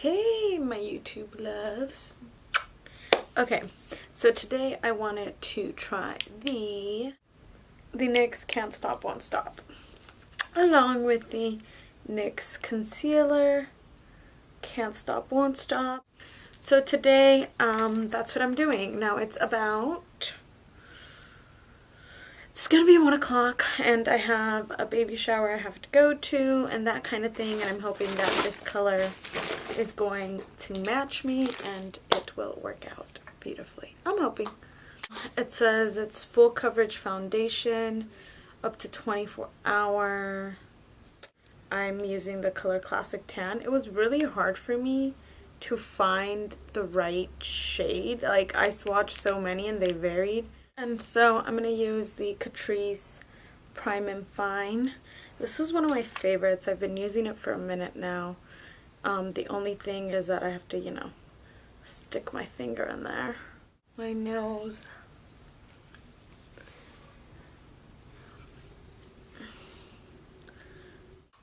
Hey my YouTube loves. Okay, so today I wanted to try the NYX Can't Stop Won't Stop along with the NYX concealer Can't Stop Won't Stop. So today that's what I'm doing. Now it's gonna be 1 o'clock and I have a baby shower I have to go to and that kind of thing, and I'm hoping that this color is going to match me and it will work out beautifully. I'm hoping. It says it's full coverage foundation up to 24 hour. I'm using the color Classic Tan. It was really hard for me to find the right shade. Like, I swatched so many and they varied. And so I'm going to use the Catrice Prime and Fine. This is one of my favorites. I've been using it for a minute now. The only thing is that I have to, you know, stick my finger in there. My nose.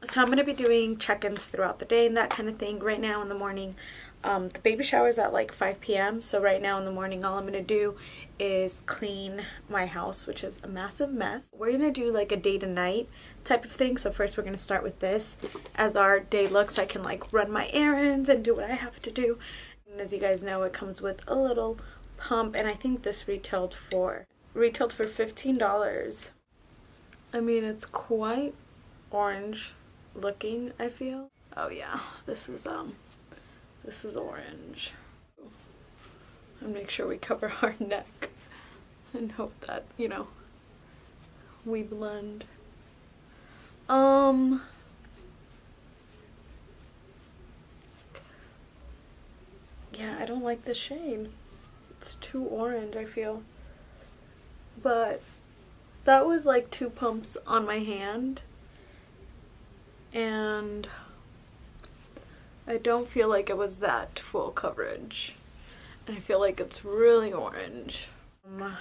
So I'm going to be doing check-ins throughout the day and that kind of thing. Right now in the morning, the baby shower is at like 5 p.m. So right now in the morning, all I'm going to do is clean my house, which is a massive mess. We're going to do like a day to night type of thing. So first we're going to start with this as our day looks. I can like run my errands and do what I have to do. And as you guys know, it comes with a little pump, and I think this retailed for $15. I mean, it's quite orange looking, I feel. Oh yeah, this is orange. And make sure we cover our neck and hope that, you know, we blend. Yeah, I don't like the shade. It's too orange, I feel. But that was like 2 pumps on my hand. And I don't feel like it was that full coverage. And I feel like it's really orange.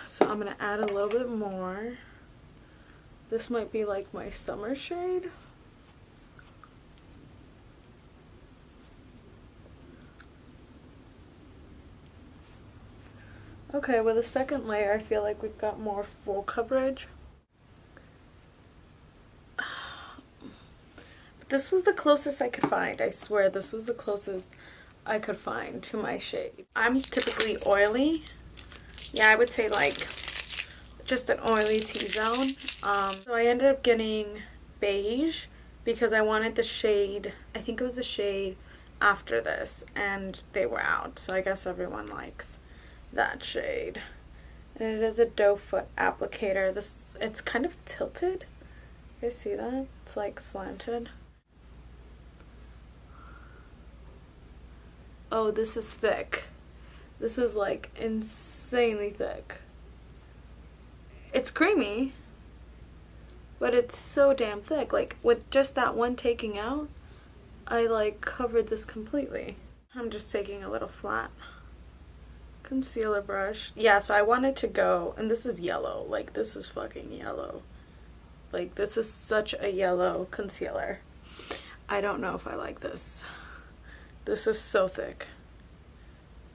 So I'm going to add a little bit more. This might be like my summer shade. Okay, with a second layer, I feel like we've got more full coverage. But this was the closest I could find. I swear this was the closest I could find to my shade. I'm typically oily. Yeah, I would say like just an oily T-zone. So I ended up getting beige because I wanted the shade, I think it was the shade after this, and they were out. So I guess everyone likes that shade. And it is a doe foot applicator. It's kind of tilted. You guys see that? It's like slanted. Oh, this is thick. This is like insanely thick. It's creamy, but it's so damn thick. Like, with just that one taking out, I like covered this completely. I'm just taking a little flat concealer brush. Yeah, so I wanted to go, and this is yellow. Like, this is fucking yellow. Like, this is such a yellow concealer. I don't know if I like this. This is so thick.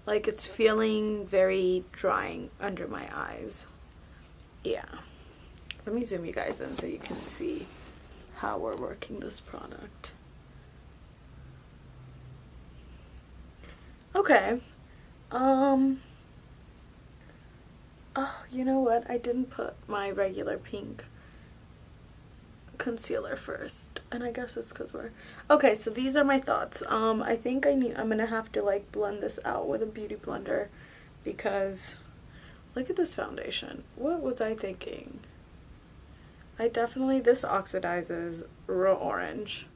Like, it's feeling very drying under my eyes. Yeah. Let me zoom you guys in so you can see how we're working this product. Okay. Oh, you know what? I didn't put my regular pink concealer first, and I guess it's because we're okay. So these are my thoughts. I think I'm gonna have to like blend this out with a beauty blender, because look at this foundation. What was I thinking? This oxidizes real orange.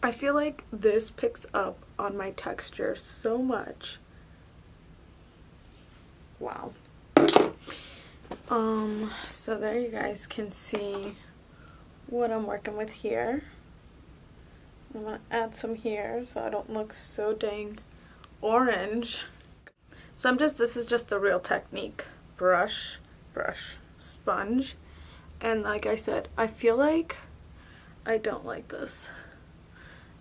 I feel like this picks up on my texture so much. Wow. So there you guys can see what I'm working with here. I'm gonna add some here so I don't look so dang orange. So this is just a Real Technique brush, sponge. And like I said, I feel like I don't like this.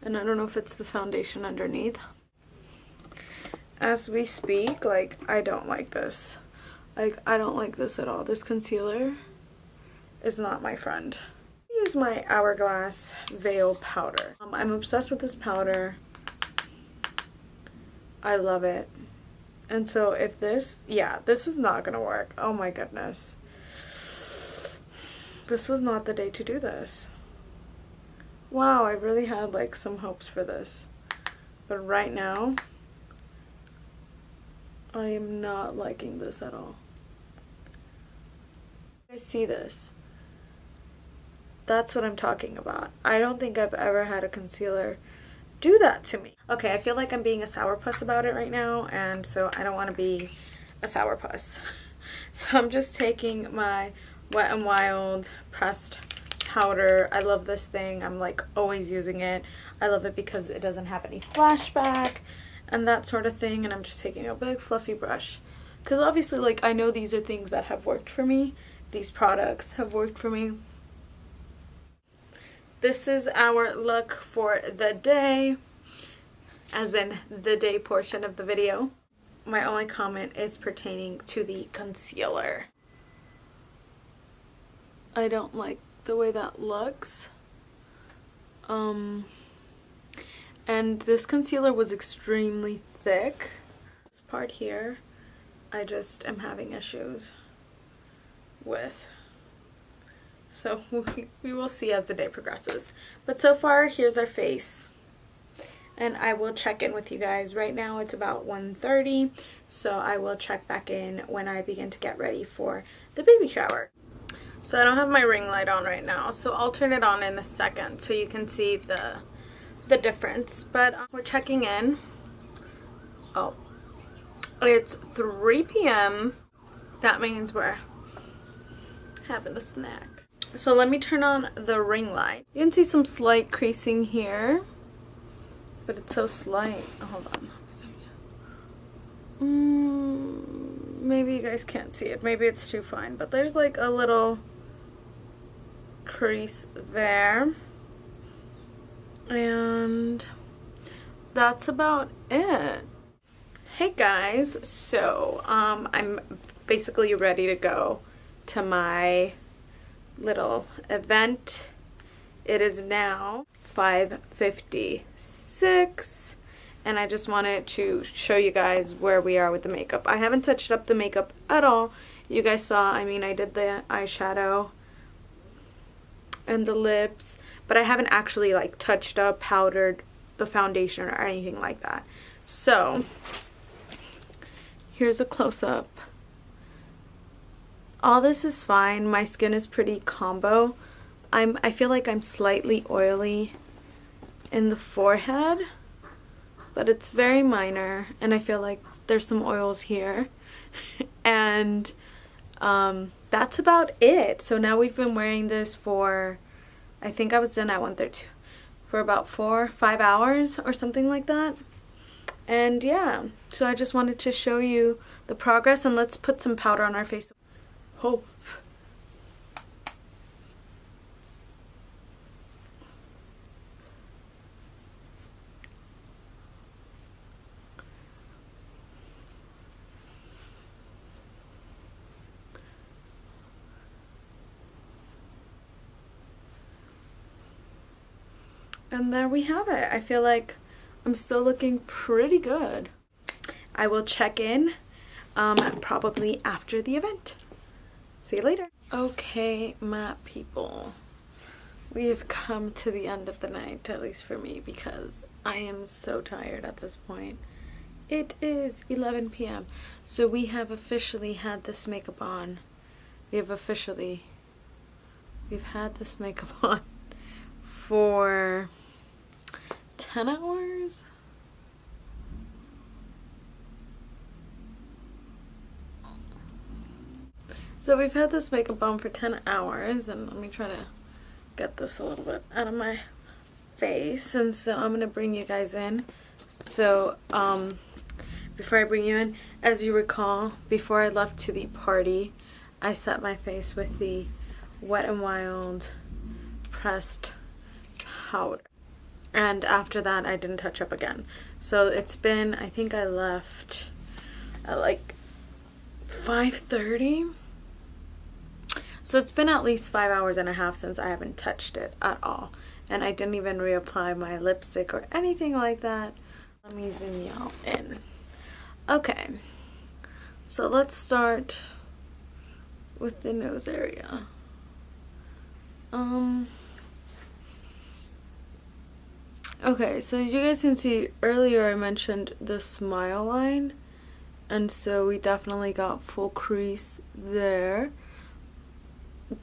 And I don't know if it's the foundation underneath. as we speak, like, I don't like this. Like, I don't like this at all. This concealer is not my friend. I use my Hourglass Veil powder. I'm obsessed with this powder. I love it. And so if this, yeah, this is not gonna work. Oh my goodness. This was not the day to do this. Wow, I really had like some hopes for this. But right now, I am not liking this at all. I see this. That's what I'm talking about. I don't think I've ever had a concealer do that to me. Okay, I feel like I'm being a sourpuss about it right now, and so I don't want to be a sourpuss. So I'm just taking my Wet n Wild pressed powder. I love this thing. I'm like always using it. I love it because it doesn't have any flashback and that sort of thing, and I'm just taking a big fluffy brush. Because obviously, like, I know these are things that have worked for me. These products have worked for me. This is our look for the day, as in the day portion of the video. My only comment is pertaining to the concealer. I don't like the way that looks. And this concealer was extremely thick. This part here, I just am having issues with. So we will see as the day progresses. But so far, here's our face. And I will check in with you guys. Right now it's about 1:30, so I will check back in when I begin to get ready for the baby shower. So I don't have my ring light on right now, so I'll turn it on in a second so you can see the difference. But we're checking in. Oh, it's 3 p.m. That means we're having a snack. So let me turn on the ring light. You can see some slight creasing here, but it's so slight. Oh, hold on. Maybe you guys can't see it. Maybe it's too fine, but there's like a little crease there. And that's about it. Hey guys, so I'm basically ready to go to my little event. It is now 5:56 and I just wanted to show you guys where we are with the makeup. I haven't touched up the makeup at all. You guys saw, I mean, I did the eyeshadow and the lips, but I haven't actually like touched up, powdered the foundation or anything like that. So here's a close-up. All this is fine. My skin is pretty combo. I feel like I'm slightly oily in the forehead, but it's very minor, and I feel like there's some oils here. And that's about it. So now we've been wearing this for, I think I was done at 1:30, for about 4-5 hours or something like that. And yeah, so I just wanted to show you the progress, and let's put some powder on our face. Oh. And there we have it. I feel like I'm still looking pretty good. I will check in probably after the event. See you later. Okay, my people. We have come to the end of the night, at least for me, because I am so tired at this point. It is 11 p.m. So we have officially had this makeup on. We've had this makeup on for 10 hours? So we've had this makeup on for 10 hours, and let me try to get this a little bit out of my face. And so I'm going to bring you guys in. So before I bring you in, as you recall, before I left to the party, I set my face with the Wet n Wild pressed powder. and after that I didn't touch up again. So it's been, I think I left at like 5:30. So it's been at least 5 hours and a half since I haven't touched it at all. And I didn't even reapply my lipstick or anything like that. Let me zoom y'all in. Okay, so let's start with the nose area. Okay, so as you guys can see, earlier I mentioned the smile line, and so we definitely got full crease there.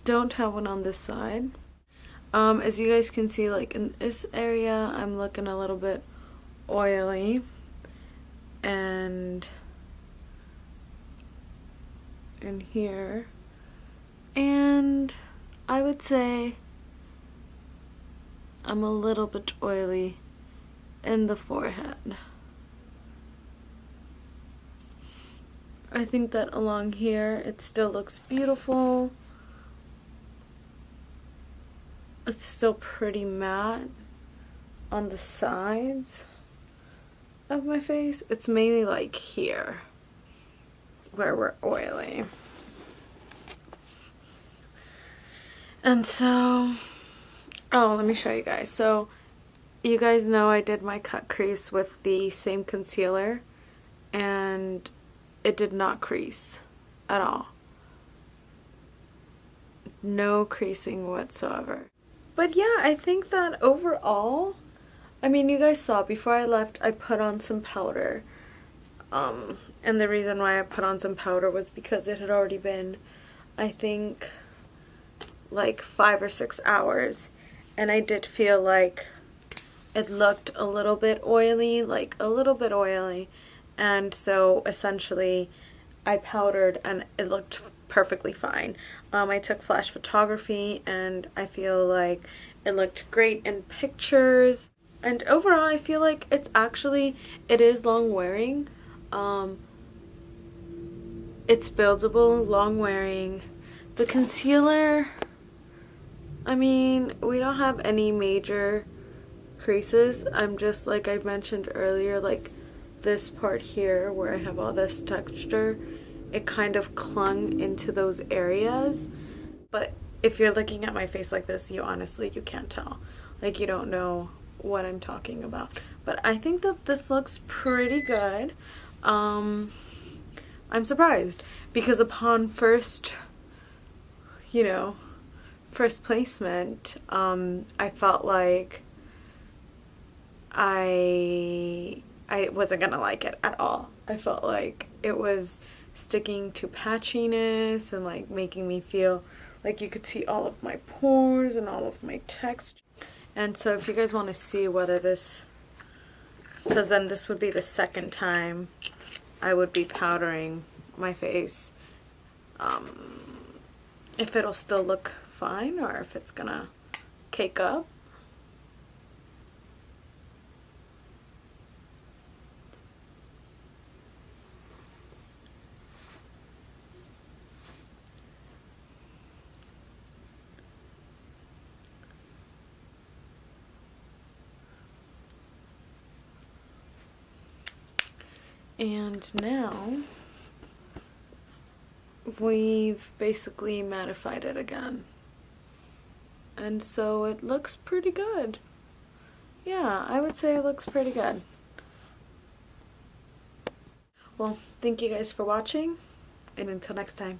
Don't have one on this side. As you guys can see, like in this area, I'm looking a little bit oily, and in here, and I would say I'm a little bit oily in the forehead. I think that along here it still looks beautiful. It's still pretty matte on the sides of my face. It's mainly like here where we're oily. And so, oh, let me show you guys. So you guys know I did my cut crease with the same concealer, and it did not crease at all. No creasing whatsoever. But yeah, I think that overall, I mean, you guys saw before I left, I put on some powder. And the reason why I put on some powder was because it had already been, I think, like 5 or 6 hours. And I did feel like it looked a little bit oily, like a little bit oily. And so essentially I powdered and it looked perfectly fine. I took flash photography and I feel like it looked great in pictures. And overall I feel like it is long wearing. It's buildable, long wearing. The concealer, I mean, we don't have any major creases. I'm just, like I mentioned earlier, like this part here where I have all this texture, it kind of clung into those areas. But if you're looking at my face like this, you can't tell. Like, you don't know what I'm talking about. But I think that this looks pretty good. I'm surprised because upon first placement, I felt like I wasn't gonna like it at all. I felt like it was sticking to patchiness and like making me feel like you could see all of my pores and all of my texture. And so if you guys want to see whether this, because then this would be the second time I would be powdering my face, if it'll still look fine or if it's gonna cake up. And now we've basically mattified it again. And so it looks pretty good. Yeah, I would say it looks pretty good. Well, thank you guys for watching, and until next time.